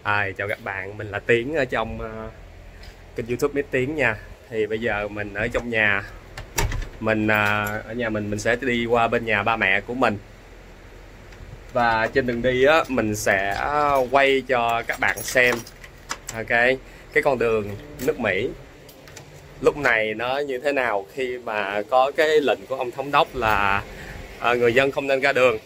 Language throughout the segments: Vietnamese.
Chào các bạn, mình là Tiến ở trong kênh YouTube Mít Tiến nha. Thì bây giờ mình ở trong nhà, ở nhà mình sẽ đi qua bên nhà ba mẹ của mình. Và trên đường đi á, mình sẽ quay cho các bạn xem cái con đường nước Mỹ lúc này nó như thế nào khi mà có cái lệnh của ông thống đốc là người dân không nên ra đường.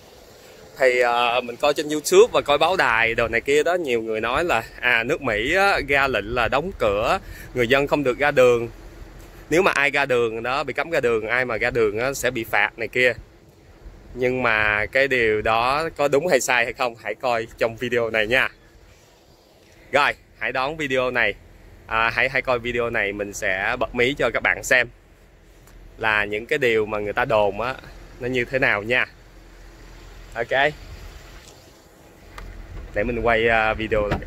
Thì mình coi trên YouTube và coi báo đài đồ này kia đó, nhiều người nói là nước Mỹ á, ra lệnh là đóng cửa, người dân không được ra đường. Nếu mà ai ra đường đó bị cấm ra đường, ai mà ra đường á, sẽ bị phạt này kia. Nhưng mà cái điều đó có đúng hay sai hay không, hãy coi trong video này nha. Rồi, hãy đón video này, hãy coi video này, mình sẽ bật mí cho các bạn xem là những cái điều mà người ta đồn á nó như thế nào nha. Ok, để mình quay video lại.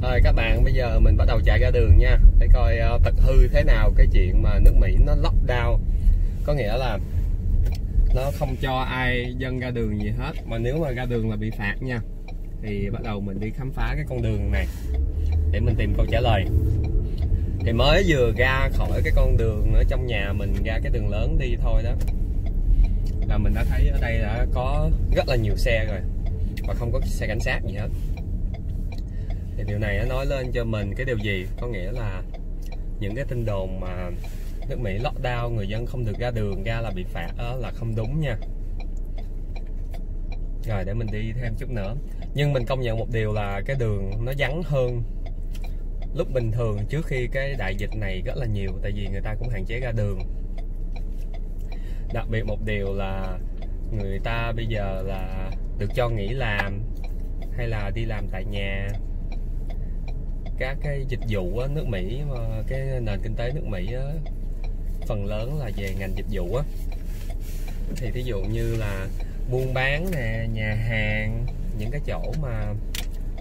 Rồi các bạn, bây giờ mình bắt đầu chạy ra đường nha, để coi thật hư thế nào cái chuyện mà nước Mỹ nó lockdown. Có nghĩa là nó không cho ai dân ra đường gì hết, mà nếu mà ra đường là bị phạt nha. Thì bắt đầu mình đi khám phá cái con đường này để mình tìm câu trả lời. Thì mới vừa ra khỏi cái con đường ở trong nhà mình, ra cái đường lớn đi thôi đó, là mình đã thấy ở đây đã có rất là nhiều xe rồi, và không có xe cảnh sát gì hết. Thì điều này nó nói lên cho mình cái điều gì? Có nghĩa là những cái tin đồn mà nước Mỹ lockdown, người dân không được ra đường, ra là bị phạt, đó là không đúng nha. Rồi để mình đi thêm chút nữa. Nhưng mình công nhận một điều là cái đường nó vắng hơn lúc bình thường trước khi cái đại dịch này rất là nhiều. Tại vì người ta cũng hạn chế ra đường. Đặc biệt một điều là người ta bây giờ là được cho nghỉ làm hay là đi làm tại nhà. Các cái dịch vụ á, nước Mỹ, cái nền kinh tế nước Mỹ á, phần lớn là về ngành dịch vụ á. Thì thí dụ như là buôn bán nè, nhà hàng, những cái chỗ mà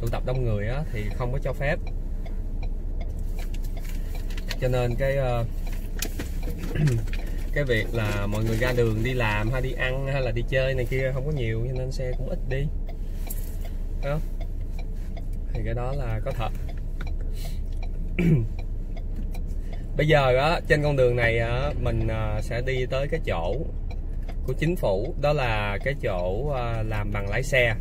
tụ tập đông người á, thì không có cho phép. Cho nên cái việc là mọi người ra đường đi làm hay đi ăn hay là đi chơi này kia không có nhiều, cho nên xe cũng ít đi đó. Thì cái đó là có thật. Bây giờ á, trên con đường này á, mình sẽ đi tới cái chỗ của chính phủ, đó là cái chỗ làm bằng lái xe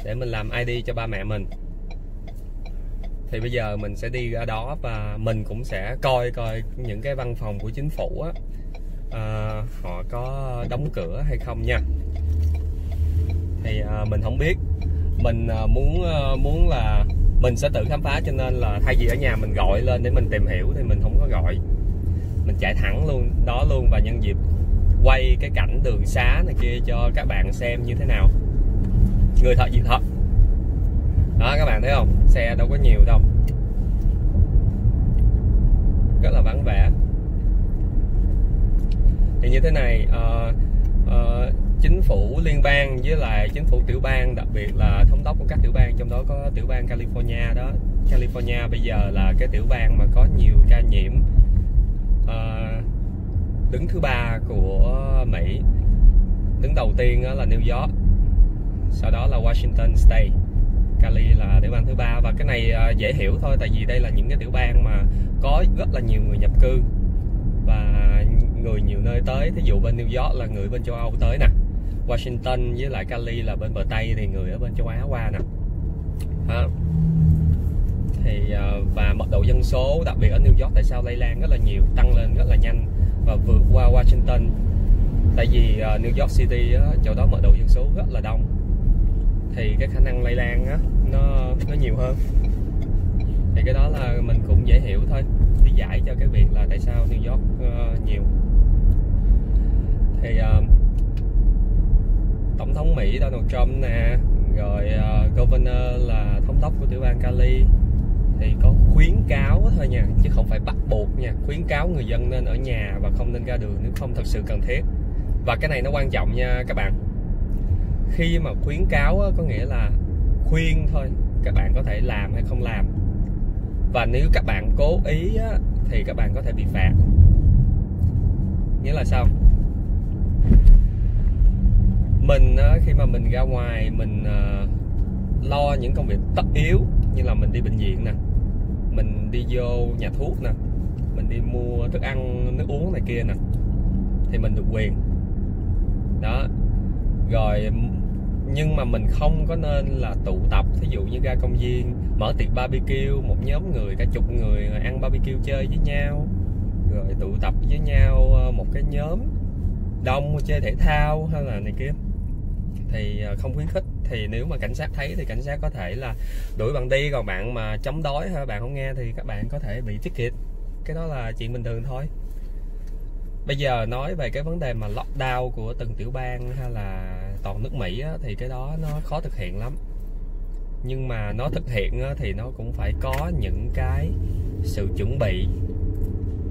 để mình làm ID cho ba mẹ mình. Thì bây giờ mình sẽ đi ra đó và mình cũng sẽ coi những cái văn phòng của chính phủ á, họ có đóng cửa hay không nha. Thì mình không biết, mình muốn là mình sẽ tự khám phá, cho nên là thay vì ở nhà mình gọi lên để mình tìm hiểu thì mình không có gọi, mình chạy thẳng luôn đó luôn, và nhân dịp quay cái cảnh đường xá này kia cho các bạn xem như thế nào. Người thật gì thật đó, các bạn thấy không, xe đâu có nhiều đâu, rất là vắng vẻ. Thì như thế này, chính phủ liên bang với lại chính phủ tiểu bang, đặc biệt là thống đốc của các tiểu bang, trong đó có tiểu bang California đó. California bây giờ là cái tiểu bang mà có nhiều ca nhiễm, đứng thứ 3 của Mỹ. Đứng đầu tiên là New York, sau đó là Washington State, Cali là tiểu bang thứ 3. Và cái này dễ hiểu thôi, tại vì đây là những cái tiểu bang mà có rất là nhiều người nhập cư và người nhiều nơi tới. Thí dụ bên New York là người bên châu Âu tới nè, Washington với lại Cali là bên bờ Tây thì người ở bên châu Á qua nè đó. Thì và mật độ dân số, đặc biệt ở New York, tại sao lây lan rất là nhiều, tăng lên rất là nhanh và vượt qua Washington. Tại vì New York City á, chỗ đó mật độ dân số rất là đông, thì cái khả năng lây lan á, nó nhiều hơn. Thì cái đó là mình cũng dễ hiểu thôi, lý giải cho cái việc là tại sao New York nhiều. Thì Tổng thống Mỹ Donald Trump nè, Rồi governor là thống đốc của tiểu bang Cali thì có khuyến cáo thôi nha, chứ không phải bắt buộc nha. Khuyến cáo người dân nên ở nhà và không nên ra đường nếu không thật sự cần thiết. Và cái này nó quan trọng nha các bạn. Khi mà khuyến cáo có nghĩa là khuyên thôi, các bạn có thể làm hay không làm. Và nếu các bạn cố ý thì các bạn có thể bị phạt. Nghĩa là sao? Mình khi mà mình ra ngoài, mình lo những công việc tất yếu, như là mình đi bệnh viện nè, mình đi vô nhà thuốc nè, mình đi mua thức ăn, nước uống này kia nè, thì mình được quyền đó. Rồi nhưng mà mình không có nên là tụ tập. Thí dụ như ra công viên mở tiệc barbecue, một nhóm người, cả chục người ăn barbecue chơi với nhau, rồi tụ tập với nhau một cái nhóm đông chơi thể thao hay là này kia, thì không khuyến khích. Thì nếu mà cảnh sát thấy thì cảnh sát có thể là đuổi bạn đi. Còn bạn mà chống đối hay bạn không nghe thì các bạn có thể bị ticket. Cái đó là chuyện bình thường thôi. Bây giờ nói về cái vấn đề mà lockdown của từng tiểu bang hay là toàn nước Mỹ á, thì cái đó nó khó thực hiện lắm. Nhưng mà nó thực hiện á, thì nó cũng phải có những cái sự chuẩn bị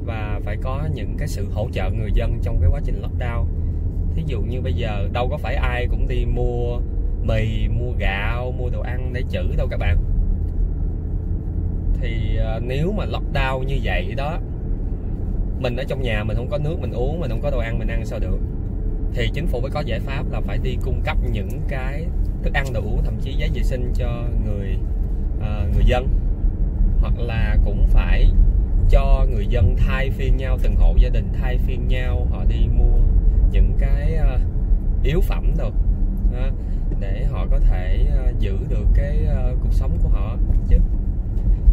và phải có những cái sự hỗ trợ người dân trong cái quá trình lockdown. Thí dụ như bây giờ đâu có phải ai cũng đi mua mì, mua gạo, mua đồ ăn để trữ đâu các bạn. Thì nếu mà lockdown như vậy đó, mình ở trong nhà mình không có nước mình uống, mình không có đồ ăn mình ăn sao được. Thì chính phủ phải có giải pháp là phải đi cung cấp những cái thức ăn, đồ uống, thậm chí giấy vệ sinh cho người dân. Hoặc là cũng phải cho người dân thay phiên nhau, từng hộ gia đình thay phiên nhau, họ đi mua những cái yếu phẩm được để họ có thể giữ được cái cuộc sống của họ chứ.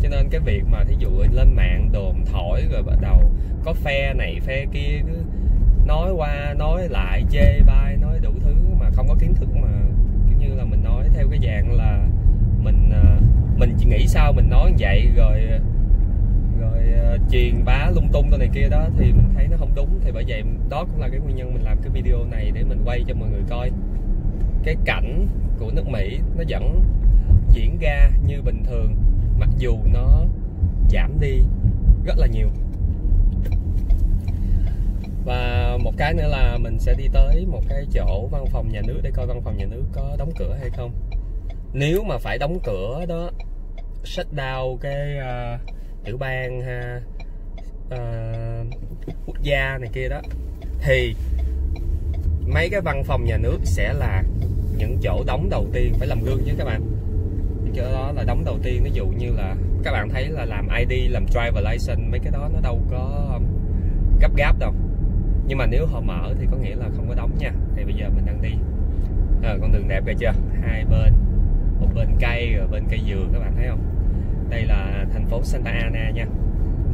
Cho nên cái việc mà thí dụ lên mạng đồn thổi rồi bắt đầu có phe này phe kia cứ nói qua nói lại, chê bai, nói đủ thứ mà không có kiến thức, mà kiểu như là mình nói theo cái dạng là mình chỉ nghĩ sao mình nói như vậy, rồi truyền bá lung tungตัวnày kia đó, thì mình thấy nó không đúng. Thì bởi vậy đó cũng là cái nguyên nhân mình làm cái video này, để mình quay cho mọi người coi cái cảnh của nước Mỹ nó vẫn diễn ra như bình thường, mặc dù nó giảm đi rất là nhiều. Và một cái nữa là mình sẽ đi tới một cái chỗ văn phòng nhà nước để coi văn phòng nhà nước có đóng cửa hay không. Nếu mà phải đóng cửa đó, shut down cái tiểu bang quốc gia này kia đó, thì mấy cái văn phòng nhà nước sẽ là những chỗ đóng đầu tiên, phải làm gương với các bạn. Những chỗ đó là đóng đầu tiên. Ví dụ như là các bạn thấy là làm ID, làm driver license, mấy cái đó nó đâu có gấp gáp đâu. Nhưng mà nếu họ mở thì có nghĩa là không có đóng nha. Thì bây giờ mình đang đi con đường đẹp kìa chưa, hai bên, một bên cây rồi bên cây dừa, các bạn thấy không? Đây là thành phố Santa Ana nha.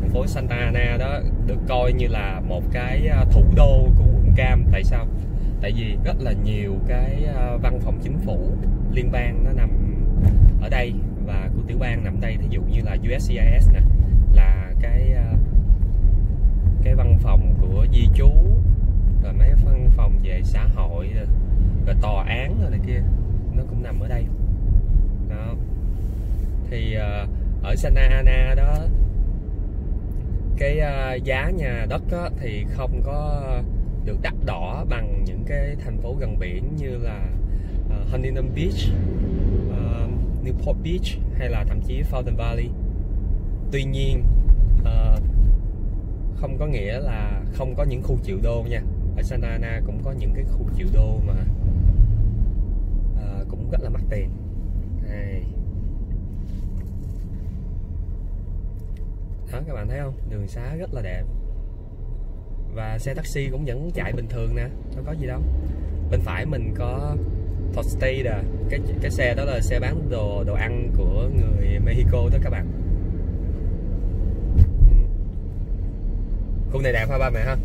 Thành phố Santa Ana đó được coi như là một cái thủ đô của quận Cam. Tại sao? Tại vì rất là nhiều cái văn phòng chính phủ liên bang nó nằm ở đây, và của tiểu bang nằm đây. Thí dụ như là USCIS nè, là cái văn phòng của di trú, rồi mấy văn phòng về xã hội, rồi tòa án rồi này kia, nó cũng nằm ở đây đó. Thì ở Santa Ana đó, cái giá nhà đất á, thì không có được đắt đỏ bằng những cái thành phố gần biển như là Huntington Beach, Newport Beach hay là thậm chí Fountain Valley. Tuy nhiên không có nghĩa là không có những khu triệu đô nha. Ở Santa Ana cũng có những cái khu triệu đô mà cũng rất là mắc tiền. Đây. Đó, các bạn thấy không? Đường xá rất là đẹp. Và xe taxi cũng vẫn chạy bình thường nè, đâu có gì đâu. Bên phải mình có Tostida, cái xe đó là xe bán đồ ăn của người Mexico đó các bạn. Khu này đẹp hả ba mẹ ha?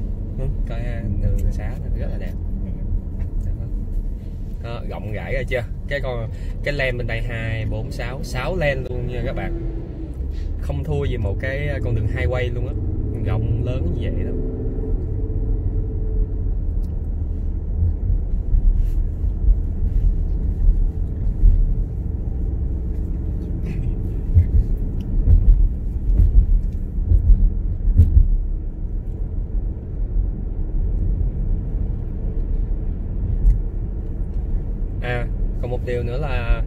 Coi đường xá rất là đẹp. Đó, rộng rãi rồi chưa? Cái lane bên đây 2, 4, 6 lane luôn nha các bạn. Không thua gì một cái con đường highway luôn á, rộng lớn như vậy đó. điều nữa là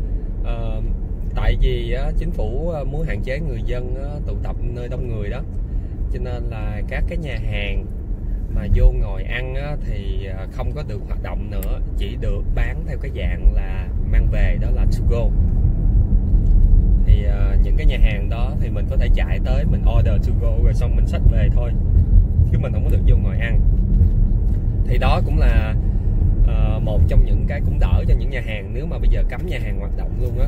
tại vì chính phủ muốn hạn chế người dân tụ tập nơi đông người đó, cho nên là các cái nhà hàng mà vô ngồi ăn thì không có được hoạt động nữa, chỉ được bán theo cái dạng là mang về, đó là to go. Thì những cái nhà hàng đó thì mình có thể chạy tới mình order to go rồi xong mình xách về thôi, chứ mình không có được vô ngồi ăn. Thì đó cũng là một trong những cái cũng đỡ cho những nhà hàng. Nếu mà bây giờ cấm nhà hàng hoạt động luôn á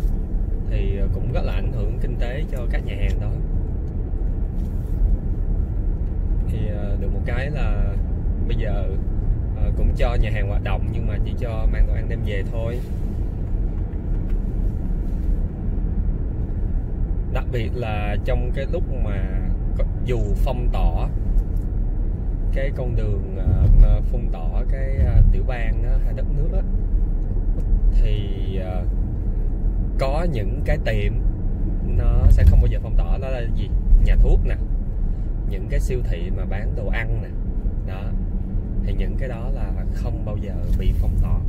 thì cũng rất là ảnh hưởng kinh tế cho các nhà hàng đó. Thì được một cái là bây giờ cũng cho nhà hàng hoạt động nhưng mà chỉ cho mang đồ ăn đem về thôi. Đặc biệt là trong cái lúc mà dù phong tỏa cái con đường phong tỏa cái tiểu bang hay đất nước á, thì có những cái tiệm nó sẽ không bao giờ phong tỏa. Đó là gì? Nhà thuốc nè, những cái siêu thị mà bán đồ ăn nè, đó thì những cái đó là không bao giờ bị phong tỏa.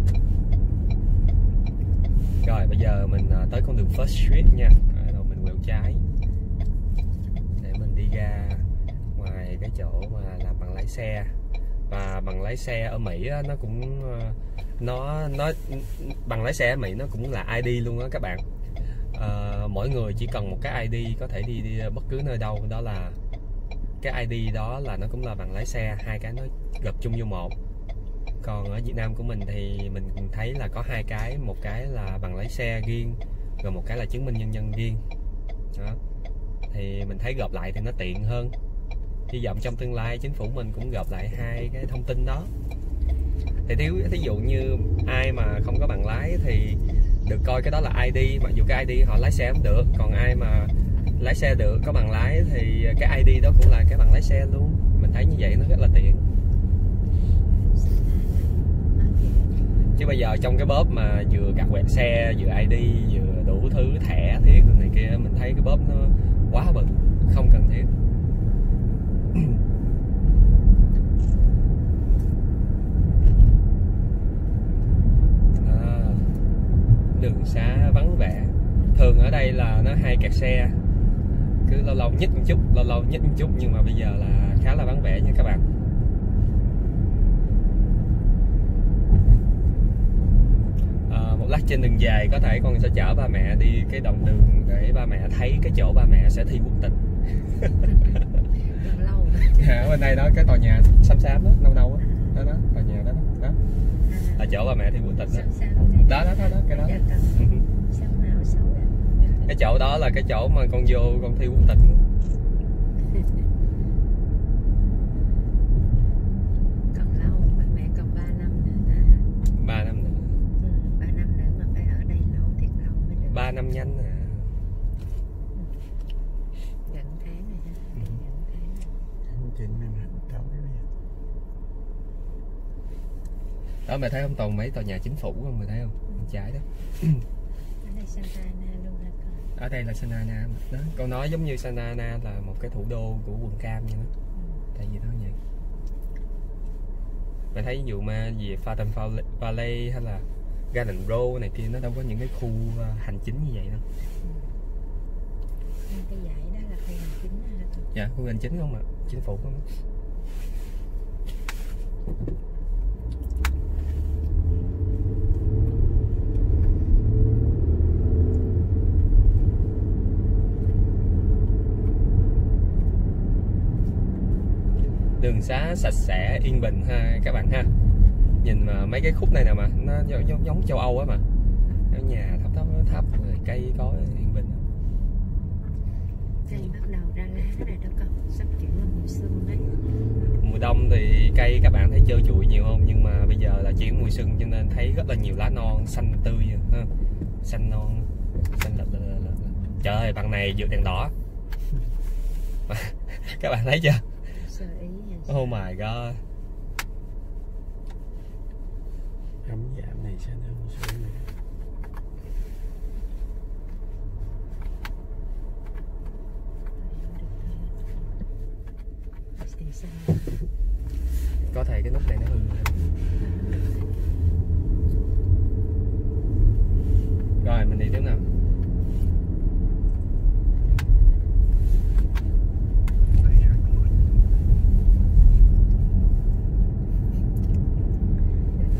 Rồi bây giờ mình tới con đường First Street nha, rồi mình quẹo trái để mình đi ra ngoài cái chỗ mà làm bằng lái xe. Và bằng lái xe ở Mỹ á, nó cũng nó bằng lái xe ở Mỹ nó cũng là ID luôn á các bạn. Mỗi người chỉ cần một cái ID có thể đi bất cứ nơi đâu, đó là cái ID đó là nó cũng là bằng lái xe, hai cái nó gộp chung vô một. Còn ở Việt Nam của mình thì mình thấy là có hai cái, một cái là bằng lái xe riêng, rồi một cái là chứng minh nhân dân riêng đó. Thì mình thấy gộp lại thì nó tiện hơn. Hy vọng trong tương lai chính phủ mình cũng gộp lại hai cái thông tin đó. Thì thí dụ như ai mà không có bằng lái thì được coi cái đó là ID, mặc dù cái ID họ lái xe không được. Còn ai mà lái xe được, có bằng lái thì cái ID đó cũng là cái bằng lái xe luôn. Mình thấy như vậy nó rất là tiện. Chứ bây giờ trong cái bóp mà vừa card quẹt xe, vừa ID, vừa đủ thứ thẻ thiết này kia, mình thấy cái bóp nó quá bự, không cần thiết. Đường xá vắng vẻ. Thường ở đây là nó hay kẹt xe, cứ lâu lâu nhích một chút, lâu lâu nhích một chút, nhưng mà bây giờ là khá là vắng vẻ nha các bạn. Một lát trên đường về có thể con sẽ chở ba mẹ đi cái đoạn đường để ba mẹ thấy cái chỗ ba mẹ sẽ thi quốc tịch. Lâu ở bên đây đó, cái tòa nhà xám xám đó, nâu nâu đó, đó tòa nhà đó, đó là chỗ ba mẹ thi quốc tịch đó. Đó cái đó. Cái chỗ đó là cái chỗ mà con vô con thi quốc tịch. Còn lâu, ba mẹ còn 3 năm nữa. 3 năm nữa. 3 năm nữa mà phải ở đây lâu, thiệt lâu mới được. 3 năm nhanh à. Gần tháng rồi đó. Gần tháng rồi. 9 năm hành tấu đó. Mày thấy không, toàn mấy tòa nhà chính phủ không, mày thấy không? Bên trái đó. Ở đây Santa Ana luôn hả con? Ở đây là Santa Ana đó. Con nói giống như Santa Ana là một cái thủ đô của quận Cam vậy đó. Tại vì nó vậy. Mày thấy ví dụ mà gì Fountain Valley hay là Garden Row này kia, nó đâu có những cái khu hành chính như vậy đâu. Cái dãy đó là khu hành chính hả con? Dạ, khu hành chính không ạ? Chính phủ không? Đường xá sạch sẽ, yên bình ha các bạn ha. Nhìn mà mấy cái khúc này nè mà nó giống châu Âu á mà. Cái nhà thấp rồi cây cối yên bình. Cây bắt đầu ra lá rồi đó con, sắp chuyển qua mùa xuân đấy. Mùa đông thì cây các bạn thấy trơ trụi nhiều không? Nhưng mà bây giờ là chuyển mùa xuân cho nên thấy rất là nhiều lá non xanh tươi ha. Xanh non, xanh lợt. Trời ơi, bằng này vượt đèn đỏ. Các bạn thấy chưa? Oh my god. cấm giảm này sẽ nâng xuống này. Có thể cái nút này nó hư. Rồi mình đi tiếp nào.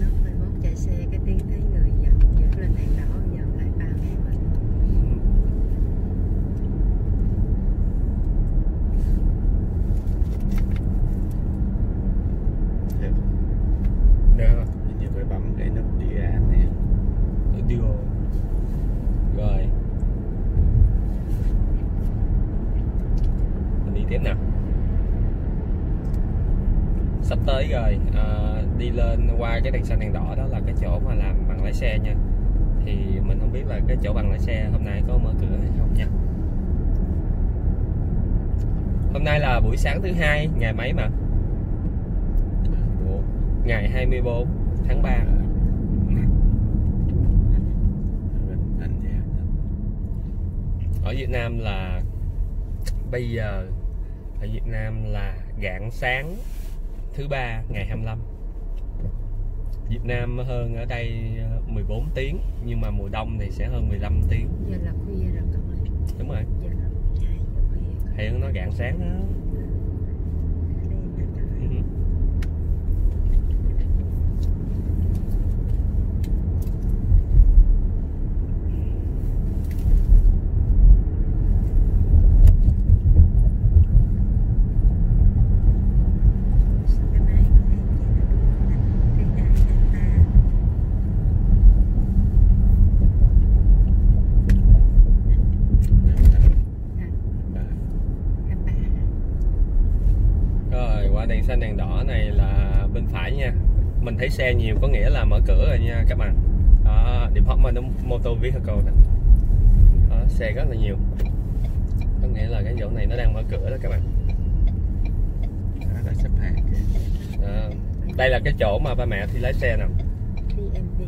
Lúc 11 chạy xe cái tiếng thấy người dọn dứt lên đèn đỏ dọn lại ba mẹ mình. Được. Được không? Hình như phải bấm cái nút đi ra nè. Audio. Rồi mình đi tiếp nào. Sắp tới rồi, đi lên qua cái đèn xanh đèn đỏ đó là cái chỗ mà làm bằng lái xe nha. Thì mình không biết là cái chỗ bằng lái xe hôm nay có mở cửa hay không nha. Hôm nay là buổi sáng thứ hai, ngày mấy mà? Ngày 24 tháng 3. Ở Việt Nam là bây giờ ở Việt Nam là rạng sáng thứ ba ngày 25. Việt Nam hơn ở đây 14 tiếng, nhưng mà mùa đông thì sẽ hơn 15 tiếng. Giờ là khuya rồi con ơi. Đúng rồi. Giờ là 2 giờ khuya. Thì nó rạng sáng đó. Cái máy của em chị nó đúng là cái đại ta. Rồi qua đèn xanh đèn đỏ này là bên phải nha. Mình thấy xe nhiều có nghĩa là mở cửa rồi nha các bạn. Đó, Department of Motor Vehicle nè. Đó, xe rất là nhiều. Có nghĩa là cái chỗ này nó đang mở cửa đó các bạn. Đó là xếp hàng kìa. Đó. Đây là cái chỗ mà ba mẹ thi lái xe nè. DMV.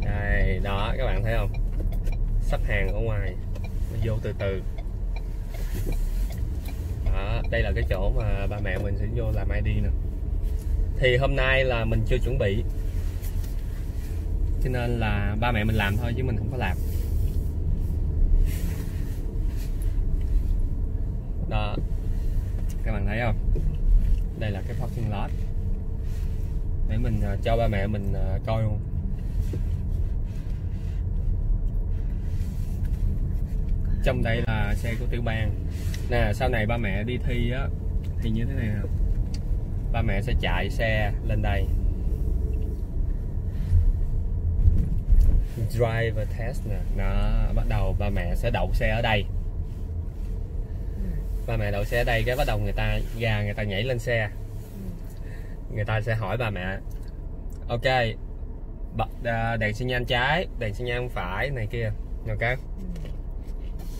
Đây, đó các bạn thấy không? Sắp hàng ở ngoài, nó vô từ từ. Đó, đây là cái chỗ mà ba mẹ mình sẽ vô làm ID nè. Thì hôm nay là mình chưa chuẩn bị, cho nên là ba mẹ mình làm thôi chứ mình không có làm. Đó, các bạn thấy không? Đây là cái parking lot để mình cho ba mẹ mình coi luôn. Trong đây là xe của Tiểu Bang nè. Sau này ba mẹ đi thi á thì như thế này nè, ba mẹ sẽ chạy xe lên đây, driver test nè. Đó, bắt đầu ba mẹ sẽ đậu xe ở đây. Ba mẹ đậu xe ở đây cái bắt đầu người ta ra, người ta nhảy lên xe, người ta sẽ hỏi ba mẹ ok bật đèn xi nhan trái, đèn xi nhan phải này kia, ok.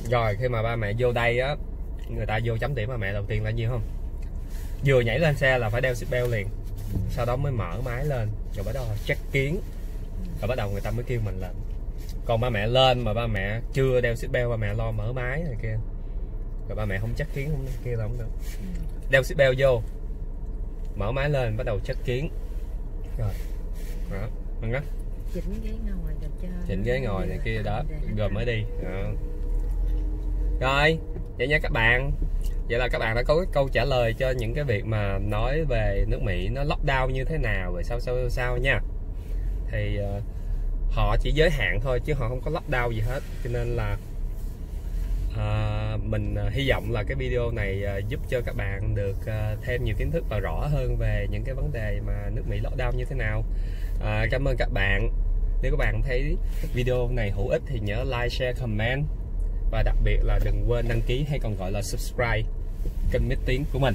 Rồi khi mà ba mẹ vô đây á, người ta vô chấm điểm ba mẹ đầu tiên là nhiêu không? Vừa nhảy lên xe là phải đeo seatbelt liền, sau đó mới mở máy lên, rồi bắt đầu check kiến, rồi bắt đầu người ta mới kêu mình lên. Còn ba mẹ lên mà ba mẹ chưa đeo seatbelt, ba mẹ lo mở máy này kia, rồi ba mẹ không check kiến không kia là không được. Đeo seatbelt vô, mở máy lên, bắt đầu check kiến, rồi đó, đúng đó. Chỉnh ghế ngồi rồi cho Chỉnh ghế ngồi này kia đó, rồi mới đi đó. Rồi vậy nha các bạn. Vậy là các bạn đã có cái câu trả lời cho những cái việc mà nói về nước Mỹ nó lockdown như thế nào rồi sao nha. Thì họ chỉ giới hạn thôi chứ họ không có lockdown gì hết, cho nên là mình hy vọng là cái video này giúp cho các bạn được thêm nhiều kiến thức và rõ hơn về những cái vấn đề mà nước Mỹ lockdown như thế nào. Cảm ơn các bạn. Nếu các bạn thấy video này hữu ích thì nhớ like, share, comment, và đặc biệt là đừng quên đăng ký hay còn gọi là subscribe kênh Mít Tiếng của mình.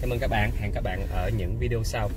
Cảm ơn các bạn. Hẹn các bạn ở những video sau.